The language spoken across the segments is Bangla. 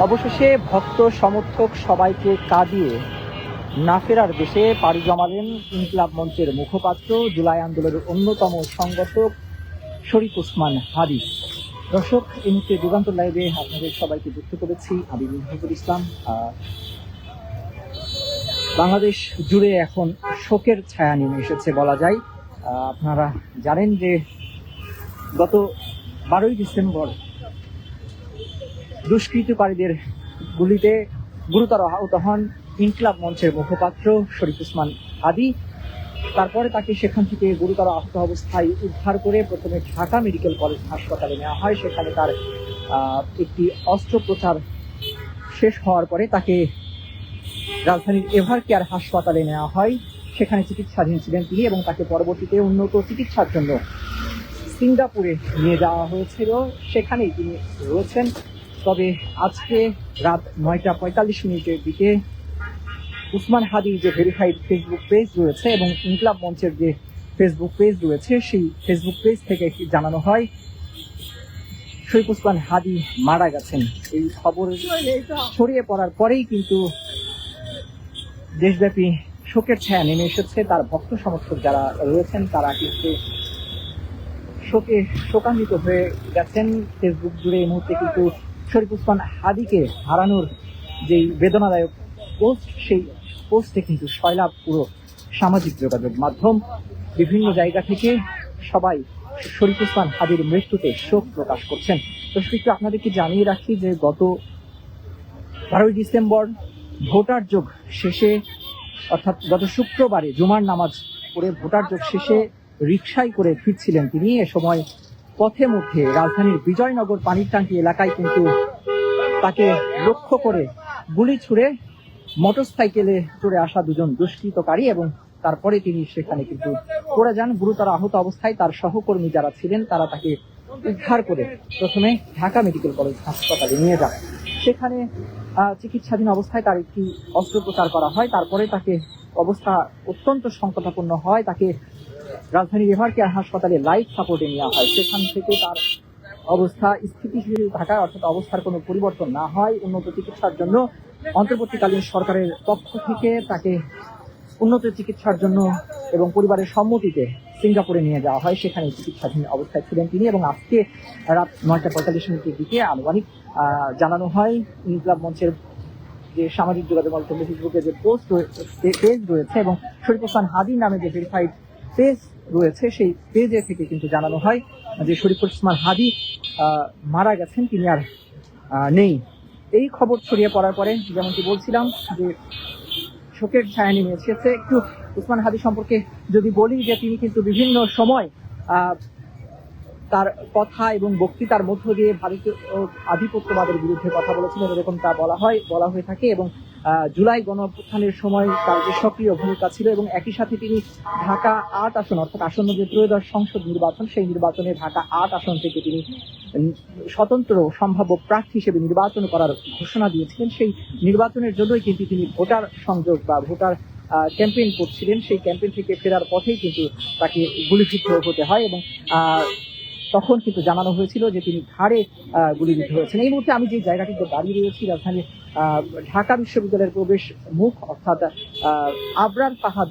অবশেষে ভক্ত সমর্থক সবাইকে কাঁদিয়ে না ফেরার দেশে পাড়ি জমালেন ইনকিলাব মঞ্চের মুখপাত্র, জুলাই আন্দোলনের অন্যতম সংগঠক শরীফ ওসমান হাদী। দর্শক, এই মুহূর্তে যুগান্তর লাইভে আপনাদের সবাইকে যুক্ত করেছি আমি মিনহাজুল ইসলাম। বাংলাদেশ জুড়ে এখন শোকের ছায়া নেমে এসেছে বলা যায়। আপনারা জানেন যে গত 12ই ডিসেম্বর দুষ্কৃতকারীদের গুলিতে গুরুতর আহত হন ইনকিলাব মঞ্চের মুখপাত্র শরীফ ওসমান হাদী। তারপরে তাকে সেখান থেকে গুরুতর আহত অবস্থায় উদ্ধার করে প্রথমে ঢাকা মেডিকেল কলেজ হাসপাতালে নেওয়া হয়। সেখানে তার একটি অস্ত্রোপচার শেষ হওয়ার পরে তাকে রাজধানীর এভার কেয়ার হাসপাতালে নেওয়া হয়। সেখানে চিকিৎসাধীন ছিলেন তিনি এবং তাকে পরবর্তীতে উন্নত চিকিৎসার জন্য সিঙ্গাপুরে নিয়ে যাওয়া হয়েছিল, সেখানেই তিনি রয়েছেন। তবে আজকে রাত 9:45 দিকে ওসমান হাদীর যে ভেরিফাইড ফেসবুক পেজ রয়েছে এবং ইনকিলাব মঞ্চের যে ফেসবুক পেজ রয়েছে, সেই ফেসবুক পেজ থেকে জানানো হয় শরীফ ওসমান হাদী মারা গেছেন। এই খবর ছড়িয়ে পড়ার পরেই কিন্তু দেশব্যাপী শোকের ছায়া নেমে এসেছে। তার ভক্ত সমর্থক যারা রয়েছেন তারা কিন্তু শোকান্বিত হয়ে গেছেন। ফেসবুক জুড়ে এই মুহূর্তে কিন্তু শরীফ ওসমান হাদীকে হারানোর যেই বেদনাদায়ক পোস্ট, সেই পোস্টে কিন্তু সয়লাব পুরো সামাজিক যোগাযোগ মাধ্যম। বিভিন্ন জায়গা থেকে সবাই শরীফ ওসমান হাদীর মৃত্যুতে শোক প্রকাশ করছেন। তো একটু আপনাদেরকে জানিয়ে রাখি যে গত 12ই ডিসেম্বর ভোটার যোগ শেষে, অর্থাৎ গত শুক্রবারে জুমার নামাজ পড়ে ভোটার যোগ শেষে রিকশায় করে ফিরছিলেন তিনি। এ সময় পথে মধ্যে রাজধানীর বিজয়নগর পানির ট্যাঙ্কি এলাকায় কিন্তু তাকে লক্ষ্য করে গুলি ছুড়ে মোটরসাইকেলে চড়ে আসা দুজন দুষ্কৃতকারী এবং তারপরে তিনি সেখানে কিন্তু পড়ে যান। গুরুতর আহত অবস্থায় তার সহকর্মী যারা ছিলেন তারা তাকে উদ্ধার করে প্রথমে ঢাকা মেডিকেল কলেজ হাসপাতালে নিয়ে যান। সেখানে চিকিৎসাধীন অবস্থায় তার একটি অস্ত্রোপচার করা হয়। তারপরে তাকে অবস্থা অত্যন্ত সংকটাপন্ন হয়, তাকে রাজধানীর এভার কেয়ার হাসপাতালে লাইফ সাপোর্টে নেওয়া হয়। সেখান থেকে তার অবস্থা স্থিতিশীল থাকায়, অর্থাৎ অবস্থার কোনো পরিবর্তন না হয়, উন্নত চিকিৎসার জন্য অন্তর্বর্তীকালীন সরকারের পক্ষ থেকে তাকে উন্নত চিকিৎসার জন্য এবং পরিবারের সম্মতিতে সিঙ্গাপুরে নিয়ে যাওয়া হয়। সেখানে চিকিৎসাধীন অবস্থায় ছিলেন তিনি এবং আজকে রাত 9:45 দিকে আনুমানিক জানানো হয় ইনকিলাব মঞ্চের যে সামাজিক যোগাযোগ মাধ্যম ফেসবুকে যে পেজ রয়েছে এবং শরীফ ওসমান হাদী নামে যে ভেরিফাইড পেজ রয়েছে, সেই পেজে থেকে কিন্তু জানানো হয় যে শরীফ ওসমান হাদী মারা গেছেন, তিনি আর নেই। এই খবর ছড়িয়ে পড়ার পরে যেমনটি বলছিলাম যে শোকের ছায়া নেমে এসেছে। একটু ওসমান হাদী সম্পর্কে যদি বলি যে তিনি কিন্তু বিভিন্ন সময় তার কথা এবং বক্তৃতার মধ্য দিয়ে ভারতীয় আধিপত্যবাদের বিরুদ্ধে কথা বলেছিলেন, এরকম তা বলা হয়ে থাকে। এবং জুলাই গণ অভ্যুত্থানের সময় তার যে সক্রিয় ভূমিকা ছিল এবং একই সাথে তিনি ঢাকা 8 আসন, অর্থাৎ আসন্ন যে ত্রয়োদশ সংসদ নির্বাচন, সেই নির্বাচনে ঢাকা 8 আসন থেকে তিনি স্বতন্ত্র সম্ভাব্য প্রার্থী হিসেবে নির্বাচন করার ঘোষণা দিয়েছিলেন। সেই নির্বাচনের জন্যই কিন্তু তিনি ভোটার সংযোগ বা ভোটার ক্যাম্পেইন করছিলেন। সেই ক্যাম্পেইন থেকে ফেরার পথেই কিন্তু তাকে গুলিবিদ্ধ হতে হয় এবং তখন কিন্তু জানানো হয়েছিল যে তিনি ঘাড়ে গুলিবিদ্ধ হয়েছেন। এই মুহূর্তে আমি যে জায়গাটিতে দাঁড়িয়ে রয়েছি, রাজধানীর ঢাকা বিশ্ববিদ্যালয়ের প্রবেশ মুখ, অর্থাৎ আবরার ফাহাদ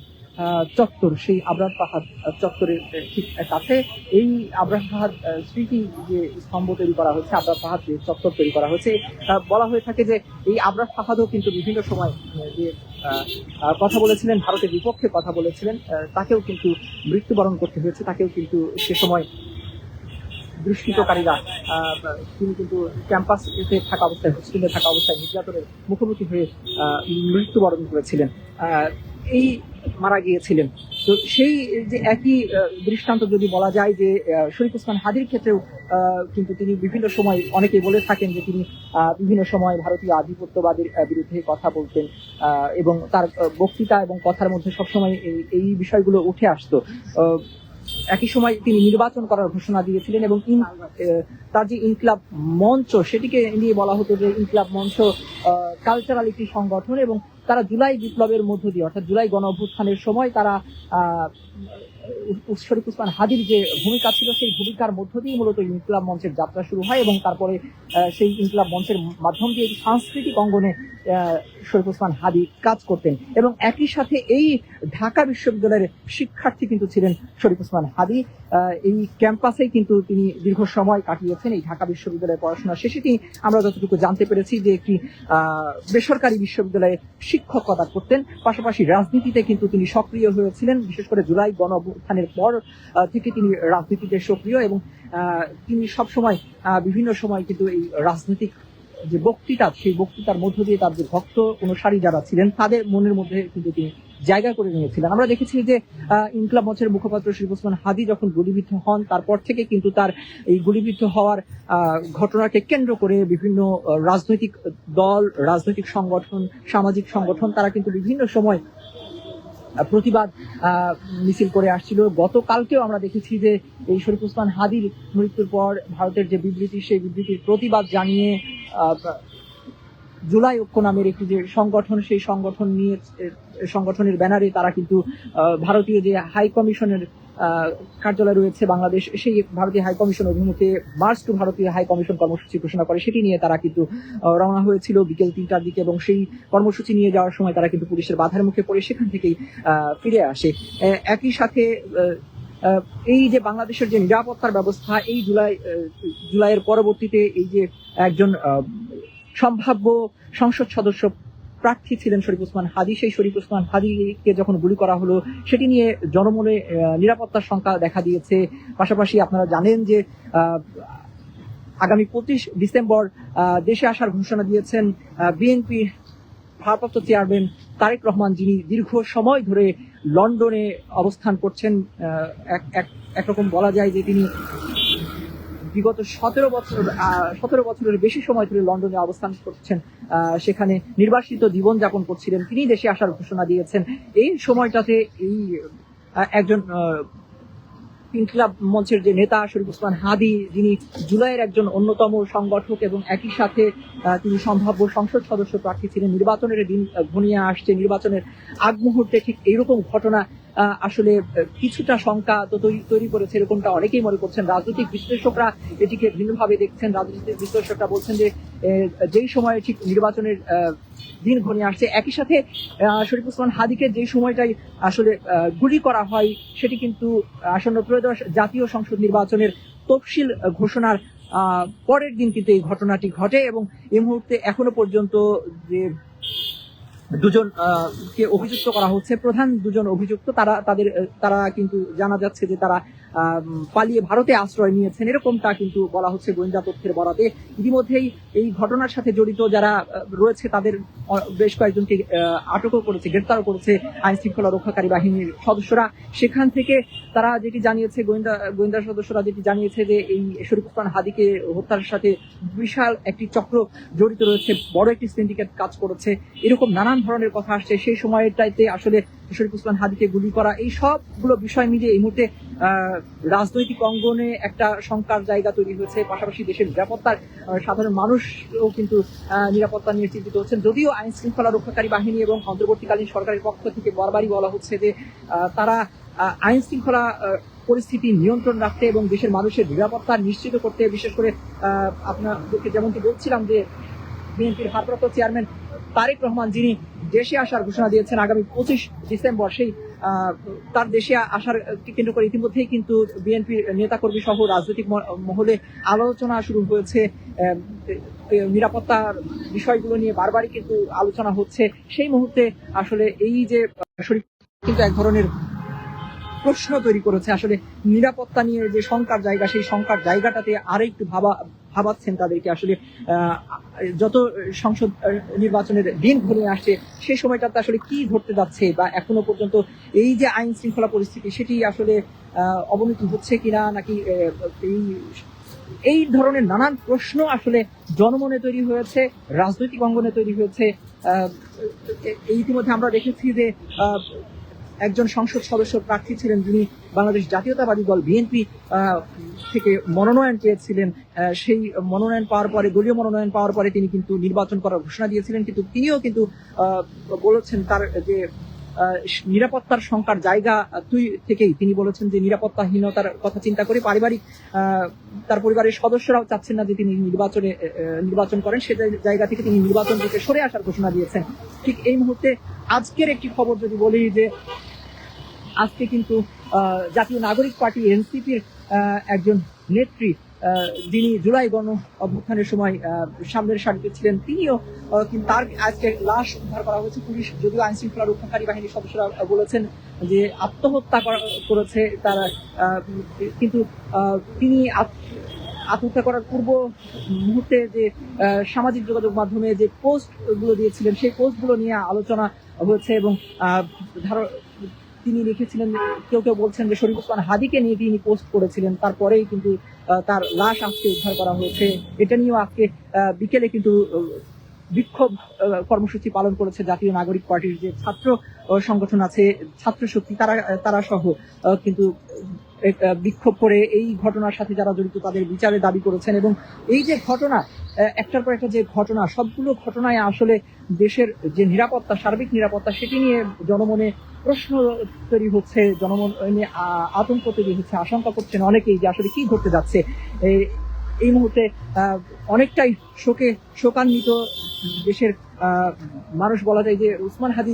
চত্বর, সেই আবরার ফাহাদ চত্বরের ঠিক কাছে এই আবরার ফাহাদ স্মৃতি যে স্তম্ভ তৈরি করা হয়েছে, আবরার ফাহাদ যে চত্বর তৈরি করা হয়েছে, বলা হয়ে থাকে যে এই আবরার ফাহাদও কিন্তু বিভিন্ন সময় যে কথা বলেছিলেন, ভারতের বিপক্ষে কথা বলেছিলেন, তাকেও কিন্তু মৃত্যুবরণ করতে হয়েছে। তাকেও কিন্তু সে সময় দুষ্কৃতকারীরা, তিনি কিন্তু ক্যাম্পাসে থাকা অবস্থায়, হোস্টেলে থাকা অবস্থায় নির্যাতনের মুখোমুখি হয়ে মৃত্যুবরণ করেছিলেন, এই মারা গিয়েছিলেন। তো সেই যে একই দৃষ্টান্ত যদি বলা যায় যে শরীফ ওসমান হাদীর ক্ষেত্রেও কিন্তু তিনি বিভিন্ন সময়, অনেকেই বলে থাকেন যে তিনি বিভিন্ন সময় ভারতীয় আধিপত্যবাদের বিরুদ্ধে কথা বলতেন এবং তার বক্তৃতা এবং কথার মধ্যে সবসময় এই বিষয়গুলো উঠে আসতো। একই সময় তিনি নির্বাচন করার ঘোষণা দিয়েছিলেন এবং তার যে ইনকিলাব মঞ্চ, সেটিকে নিয়ে বলা হতো যে ইনকিলাব মঞ্চ কালচারাল একটি সংগঠন এবং তারা জুলাই বিপ্লবের মধ্য দিয়ে, অর্থাৎ জুলাই গণ অভ্যুত্থানের সময় তারা শরীফ ওসমান হাদীর যে ভূমিকা ছিল সেই ভূমিকার মধ্য দিয়ে মূলত ইনকিলাব মঞ্চের যাত্রা শুরু হয় এবং তারপরে সেই ইনকিলাব মঞ্চের মাধ্যম দিয়ে সাংস্কৃতিক অঙ্গনে শরীফ ওসমান হাদী কাজ করতেন এবং একই সাথে এই ঢাকা বিশ্ববিদ্যালয়ের শিক্ষার্থী কিন্তু ছিলেন শরীফ ওসমান হাদী। এই ক্যাম্পাসেই কিন্তু তিনি দীর্ঘ সময় কাটিয়েছেন। এই ঢাকা বিশ্ববিদ্যালয়ে পড়াশোনা শেষে তিনি, আমরা যতটুকু জানতে পেরেছি, যে একটি বেসরকারি বিশ্ববিদ্যালয়ে শিক্ষকতা করতেন। পাশাপাশি রাজনীতিতে কিন্তু তিনি সক্রিয় হয়েছিলেন, বিশেষ করে জুলাই গণ অভ্যুত্থানের পর থেকে তিনি রাজনীতিতে সক্রিয় এবং তিনি সবসময় বিভিন্ন সময় কিন্তু এই রাজনৈতিক যে বক্তৃতা, সেই বক্তৃতার মধ্য দিয়ে তার যে ভক্ত অনুসারী যারা ছিলেন তাদের মনের মধ্যে কিন্তু তিনি জায়গা করে নিয়েছিলেন। আমরা দেখেছি যে ইনকিলাব মঞ্চের মুখপাত্র শরীফ ওসমান হাদী যখন গুলিবিদ্ধ হন, তারপর থেকে কিন্তু তার এই গুলিবিদ্ধ হওয়ার ঘটনাকে কেন্দ্র করে বিভিন্ন রাজনৈতিক দল, রাজনৈতিক সংগঠন, সামাজিক সংগঠন তারা কিন্তু বিভিন্ন সময় প্রতিবাদ মিছিল করে আসছিল। গতকালকেও আমরা দেখেছি যে এই শরীফ ওসমান হাদীর মৃত্যুর পর ভারতের যে বিবৃতি, সেই বিবৃতির প্রতিবাদ জানিয়ে জুলাই ঐক্য নামের একটি যে সংগঠন, সেই সংগঠনের ব্যানারে তারা কিন্তু ভারতীয় যে হাই কমিশনের কার্যালয় রয়েছে বাংলাদেশ, সেই ভারতীয় হাই কমিশন অভিমুখে মার্চ টু ভারতীয় হাই কমিশন কর্মসূচি ঘোষণা করে। সেটি নিয়ে তারা কিন্তু রওনা হয়েছিল বিকেল 3টার দিকে এবং সেই কর্মসূচি নিয়ে যাওয়ার সময় তারা কিন্তু পুলিশের বাধার মুখে পড়ে সেখান থেকেই ফিরে আসে। একই সাথে এই যে বাংলাদেশের যে নিরাপত্তার ব্যবস্থা, এই জুলাইয়ের পরবর্তীতে এই যে একজন সম্ভাব্য সংসদ সদস্য প্রার্থী ছিলেন শরীফ ওসমান হাদী, সেই শরীফ ওসমান হাদীকে যখন গুলি করা হলো সেটি নিয়ে জনমনে নিরাপত্তার শঙ্কা দেখা দিয়েছে। পাশাপাশি আপনারা জানেন যে আগামী 25 ডিসেম্বর দেশে আসার ঘোষণা দিয়েছেন বিএনপি ভারপ্রাপ্ত চেয়ারম্যান তারেক রহমান, যিনি দীর্ঘ সময় ধরে লন্ডনে অবস্থান করছেন। একরকম বলা যায় যে তিনি বিগত 17 বছরের বেশি সময় ধরে লন্ডনে অবস্থান করছেন, সেখানে নির্বাসিত জীবন যাপন করছিলেন। তিনি দেশে আসার ঘোষণা দিয়েছেন। এই সময়টাতে এই একজন ইনকিলাব মঞ্চের যে নেতা শরীফ ওসমান হাদী, যিনি জুলাইয়ের একজন অন্যতম সংগঠক এবং একই সাথে তিনি সম্ভাব্য সংসদ সদস্য প্রার্থী ছিলেন, নির্বাচনের দিন ঘনিয়ে আসছে, নির্বাচনের আগ মুহূর্তে ঠিক এইরকম ঘটনা আসলে কিছুটা শঙ্কা তো তৈরি করেছে, এরকমটা অনেকেই মনে করছেন। রাজনৈতিক বিশ্লেষকরা এটিকে ভিন্নভাবে দেখছেন। রাজনৈতিক বিশ্লেষকরা বলছেন যে যেই সময়ে ঠিক নির্বাচনের দিন ঘনিয়ে আসছে, একই সাথে শরীফ ওসমান হাদীকে যে সময়টাই আসলে গুলি করা হয় সেটি কিন্তু আসন্ন ত্রয়োদশ জাতীয় সংসদ নির্বাচনের তফসিল ঘোষণার পরের দিন কিন্তু এই ঘটনাটি ঘটে এবং এই মুহূর্তে এখনো পর্যন্ত যে দুজন কে অভিযুক্ত করা হচ্ছে, প্রধান দুজন অভিযুক্ত, তারা কিন্তু জানা যাচ্ছে যে তারা পালিয়ে ভারতে আশ্রয় নিয়েছেন, এরকমটা কিন্তু বলা হচ্ছে গোয়েন্দা তথ্যের বরাতে। ইতিমধ্যেই এই ঘটনার সাথে জড়িত যারা রয়েছে তাদের বেশ কয়েকজনকে আটকও করেছে, গ্রেপ্তারও করেছে আইন শৃঙ্খলা রক্ষাকারী বাহিনীর সদস্যরা। সেখান থেকে তারা যেটি জানিয়েছে, গোয়েন্দা সদস্যরা যেটি জানিয়েছে যে এই শরীফ ওসমান হাদীকে হত্যার সাথে বিশাল একটি চক্র জড়িত রয়েছে, বড় একটি সিন্ডিকেট কাজ করেছে, এরকম নানান ধরনের কথা আসছে। সেই সময়টাতে আসলে শরীফ ওসমান হাদীকে গুলি করা, এই সবগুলো বিষয় মিলিয়ে এই মুহূর্তে রাজনৈতিক অঙ্গনে একটা শঙ্কার জায়গা তৈরি হয়েছে। পাশাপাশি দেশের নিরাপত্তার, সাধারণ মানুষও কিন্তু নিরাপত্তা নিয়ে চিন্তিত হচ্ছেন। যদিও আইন শৃঙ্খলা রক্ষাকারী বাহিনী এবং অন্তর্বর্তীকালীন সরকারের পক্ষ থেকে বারবারই বলা হচ্ছে যে তারা আইন শৃঙ্খলা পরিস্থিতি নিয়ন্ত্রণ রাখতে এবং দেশের মানুষের নিরাপত্তা নিশ্চিত করতে, বিশেষ করে আপনাদেরকে যেমনটি বলছিলাম যে বিএনপির ভারপ্রাপ্ত চেয়ারম্যান তারেক রহমান, যিনি দেশে আসার ঘোষণা দিয়েছেন আগামী 25 ডিসেম্বর, সেই তার দেশে আসার কেন্দ্র করে ইতিমধ্যেই কিন্তু বিএনপির নেতাকর্মী সহ রাজনৈতিক মহলে আলোচনা শুরু হয়েছে। নিরাপত্তার বিষয়গুলো নিয়ে বারবারই কিন্তু আলোচনা হচ্ছে। সেই মুহূর্তে আসলে এই যে শরীফ কিন্তু এক ধরনের প্রশ্ন তৈরি করেছে, আসলে নিরাপত্তা নিয়ে যে শঙ্কার জায়গা, সেই শঙ্কার জায়গাটাতে আরেকটু ভাবাচ্ছেন তাদেরকে। আসলে যত সংসদ নির্বাচনের দিন ঘনিয়ে আসছে সেই সময়টাতে আসলে কি ঘটতে যাচ্ছে, বা এখনো পর্যন্ত এই যে আইন শৃঙ্খলা পরিস্থিতি সেটি আসলে অবনতি হচ্ছে কিনা, নাকি এই ধরনের নানান প্রশ্ন আসলে জনমনে তৈরি হয়েছে, রাজনৈতিক অঙ্গনে তৈরি হয়েছে। ইতিমধ্যে আমরা দেখেছি যে একজন সংসদ সদস্য প্রার্থী ছিলেন, যিনি বাংলাদেশ জাতীয়তাবাদী দল বিএনপি থেকে মনোনয়ন পেয়েছিলেন। সেই মনোনয়ন পাওয়ার পরে, দলীয় মনোনয়ন পাওয়ার পরে তিনি কিন্তু নির্বাচন করার ঘোষণা দিয়েছিলেন, কিন্তু তিনিও কিন্তু বলেছেন তার যে নিরাপত্তার শঙ্কার জায়গা থেকেই তিনি বলেছেন যে নিরাপত্তাহীনতার কথা চিন্তা করে পারিবারিক তার পরিবারের সদস্যরাও চাচ্ছেন না যে তিনি নির্বাচন করেন, সে জায়গা থেকে তিনি নির্বাচন থেকে সরে আসার ঘোষণা দিয়েছেন। ঠিক এই মুহূর্তে আজকের একটি খবর যদি বলি যে আজকে কিন্তু জাতীয় নাগরিক পার্টি এনসিপির একজন নেত্রী যিনি জুলাই গণ অভ্যুত্থানের সময় সামনের সারিতে ছিলেন, তিনিও কিন্তু তার আজকে লাশ উদ্ধার করা হয়েছে। পুলিশ যদিও আইন শৃঙ্খলা রক্ষাকারী বাহিনীর সদস্যরা বলেছেন যে আত্মহত্যা করেছে তারা, কিন্তু তিনি আত্মহত্যা করার পূর্ব মুহূর্তে যে সামাজিক যোগাযোগ মাধ্যমে যে পোস্ট গুলো দিয়েছিলেন সেই পোস্টগুলো নিয়ে আলোচনা হয়েছে এবং তিনি লিখেছিলেন, কেউ কেউ বলছেন যে শরীফ ওসমান হাদিকে নিয়ে তিনি পোস্ট করেছিলেন, তারপরেই কিন্তু তার লাশ আজকে উদ্ধার করা হয়েছে। এটা নিয়েও আজকে বিকেলে কিন্তু বিক্ষোভ কর্মসূচি পালন করেছে জাতীয় নাগরিক পার্টির যে ছাত্র সংগঠন আছে, ছাত্র শক্তি, তারা সহ কিন্তু বিক্ষোভ করে এই ঘটনার সাথে যারা জড়িত তাদের বিচারের দাবি করেছেন। এবং এই যে ঘটনা, একটার পর একটা যে ঘটনা, সবগুলো ঘটনায় আসলে দেশের যে নিরাপত্তা, সার্বিক নিরাপত্তা, সেটি নিয়ে জনমনে প্রশ্ন তৈরি হচ্ছে, জনমনে আতঙ্ক তৈরি হচ্ছে, আশঙ্কা করছেন অনেকেই যে আসলে কি ঘটতে যাচ্ছে। এই মুহূর্তে অনেকটাই শোকান্বিত দেশের মানুষ বলা যায়। যে ওসমান হাদি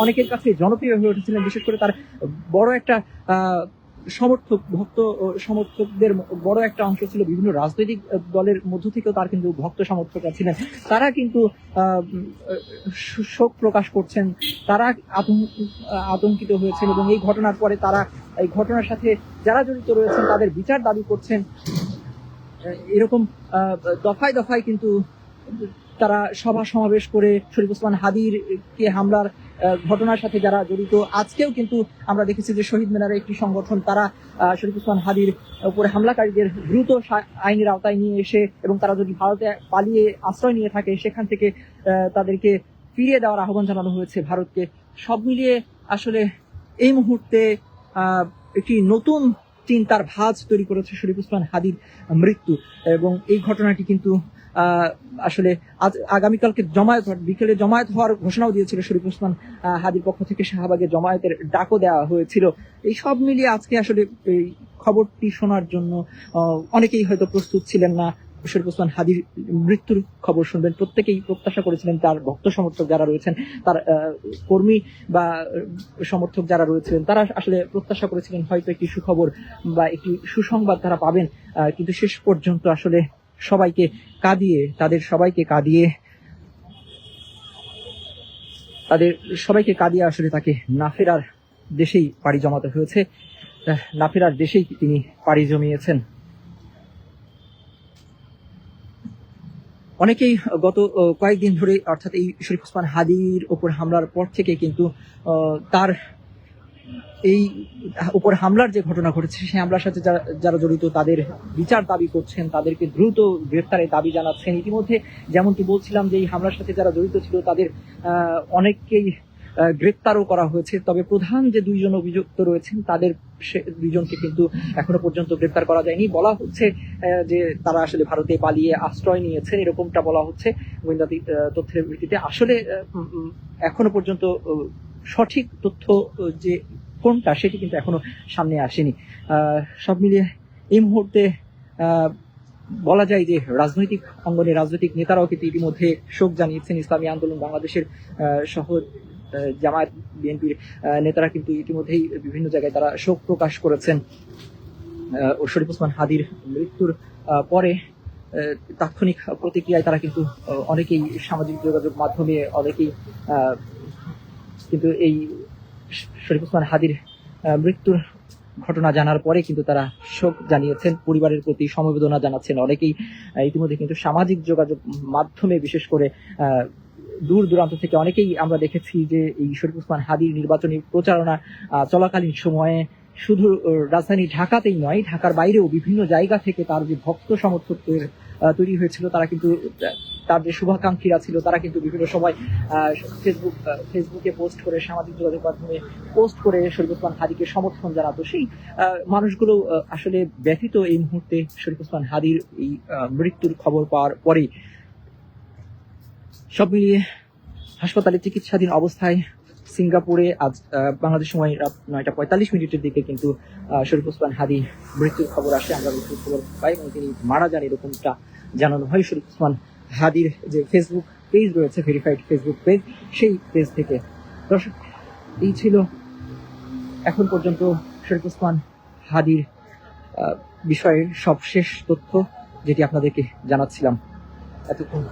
অনেকের কাছে জনপ্রিয় হয়ে উঠেছিলেন, বিশেষ করে তার বড় একটা সমর্থকদের বড় একটা অংশ ছিল বিভিন্ন রাজনৈতিক দলের মধ্য থেকেও তার কিন্তু ভক্ত সমর্থকরা ছিলেন। তারা কিন্তু শোক প্রকাশ করছেন, তারা আতঙ্কিত হয়েছেন এবং এই ঘটনার পরে তারা এই ঘটনার সাথে যারা জড়িত রয়েছেন তাদের বিচার দাবি করছেন। এরকম দফায় দফায় কিন্তু তারা সভা সমাবেশ করে শরীফ ওসমান হাদির কে হামলার ঘটনার সাথে যারা জড়িত, আজকেও কিন্তু আমরা দেখেছি যে শহীদ মিনারের একটি সংগঠন তারা শরীফ ওসমান হাদির উপরে হামলাকারীদের দ্রুত আইনের আওতায় নিয়ে এসে এবং তারা যদি ভারতে পালিয়ে আশ্রয় নিয়ে থাকে সেখান থেকে তাদেরকে ফিরিয়ে দেওয়ার আহ্বান জানানো হয়েছে ভারতকে। সব মিলিয়ে আসলে এই মুহূর্তে একটি নতুন চিন্তার ভাঁজ তৈরি করেছে শরীফ ওসমান হাদির মৃত্যু। এবং এই ঘটনাটি কিন্তু আসলে আজ আগামীকালকে বিকেলে জমায়েত হওয়ার ঘোষণাও দিয়েছিল শরীফ ওসমান হাদির পক্ষ থেকে, শাহবাগে জমায়েতের ডাকও দেওয়া হয়েছিল। এই সব মিলিয়ে আজকে আসলে এই খবরটি শোনার জন্য অনেকেই হয়তো প্রস্তুত ছিলেন না। শরীফ ওসমান হাদির মৃত্যুর খবর শুনবেন, প্রত্যেকেই প্রত্যাশা করেছিলেন, তার ভক্ত সমর্থক যারা রয়েছেন, তার কর্মী বা সমর্থক যারা রয়েছেন, তারা আসলে প্রত্যাশা করেছিলেন হয়তো একটি সুখবর বা একটি সুসংবাদ তারা পাবেন। কিন্তু শেষ পর্যন্ত আসলে তাদের সবাইকে কাঁদিয়ে আসলে তাকে না ফেরার দেশেই পাড়ি জমাতে হয়েছে, না ফেরার দেশেই তিনি পাড়ি জমিয়েছেন। অনেকেই গত কয়েকদিন ধরে, অর্থাৎ এই শরীফ ওসমান হাদির উপর হামলার পর থেকে কিন্তু তার এই উপর হামলার যে ঘটনা ঘটেছে সেই হামলার সাথে যারা জড়িত তাদের বিচার দাবি করছেন, তাদেরকে দ্রুত গ্রেফতারের দাবি জানাচ্ছেন। ইতিমধ্যে যেমনটি বলছিলাম যে এই হামলার সাথে যারা জড়িত ছিল তাদের অনেককেই গ্রেফতারও করা হয়েছে, তবে প্রধান যে দুইজন অভিযুক্ত রয়েছেন তাদের দুইজনকে কিন্তু এখনো পর্যন্ত গ্রেফতার করা যায়নি। বলা হচ্ছে যে তারা আসলে ভারতে পালিয়ে আশ্রয় নিয়েছেন, এরকমটা বলা হচ্ছে গোয়েন্দা তথ্যের ভিত্তিতে। আসলে এখনো পর্যন্ত সঠিক তথ্য যে কোনটা সেটি কিন্তু এখনো সামনে আসেনি। সব মিলিয়ে এই মুহূর্তে বলা যায় যে রাজনৈতিক অঙ্গনে রাজনৈতিক নেতারাও কিন্তু ইতিমধ্যে শোক জানিয়েছেন। ইসলামী আন্দোলন বাংলাদেশের সহ জামায়াত বিএনপির নেতারা কিন্তু ইতিমধ্যেই বিভিন্ন জায়গায় তারা শোক প্রকাশ করেছেন। শরীফ ওসমান হাদির মৃত্যুর পরে তাৎক্ষণিক প্রতিক্রিয়ায় তারা কিন্তু অনেকেই সামাজিক যোগাযোগ মাধ্যমে অনেকেই কিন্তু এই শরীফ ওসমান হাদির মৃত্যুর ঘটনা জানার পরে কিন্তু তারা শোক জানিয়েছেন, পরিবারের প্রতি সমবেদনা জানাচ্ছেন। অনেকেই ইতিমধ্যে কিন্তু সামাজিক যোগাযোগ মাধ্যমে, বিশেষ করে দূর দূরান্ত থেকে অনেকেই আমরা দেখেছি যে এই শরীফ ওসমান হাদির নির্বাচনী প্রচারণা চলাকালীন সময়ে শুধু রাজধানী ঢাকাতেই নয়, ঢাকার বাইরেও বিভিন্ন জায়গা থেকে তার যে ভক্ত সমর্থকদের তৈরি হয়েছিল, তারা কিন্তু তার যে শুভাকাঙ্ক্ষীরা ছিল তারা কিন্তু বিভিন্ন সময় ফেসবুকে পোস্ট করে, সামাজিক যোগাযোগ মাধ্যমে পোস্ট করে শরীফ ওসমান হাদিকে সমর্থন জানাতো। সেই মানুষগুলো আসলে ব্যথিত এই মুহূর্তে শরীফ ওসমান হাদির এই মৃত্যুর খবর পাওয়ার পরেই। সব মিলিয়ে হাসপাতালে চিকিৎসাধীন অবস্থায় সিঙ্গাপুরে আজ বাংলাদেশ সময় রাত 9:45 দিকে কিন্তু শরীফ ওসমান হাদি মৃত্যুর খবর আসে। আমরা মৃত্যুর খবর পাই এবং তিনি মারা যান এরকমটা জানানো হয় শরীফ ওসমান হাদির যে ফেসবুক পেজ রয়েছে, ভেরিফাইড ফেসবুক পেজ, সেই পেজ থেকে। দর্শক, এই ছিল এখন পর্যন্ত শরীফ ওসমান হাদির বিষয়ে সবশেষ তথ্য, যেটি আপনাদেরকে জানাচ্ছিলাম এতক্ষণ।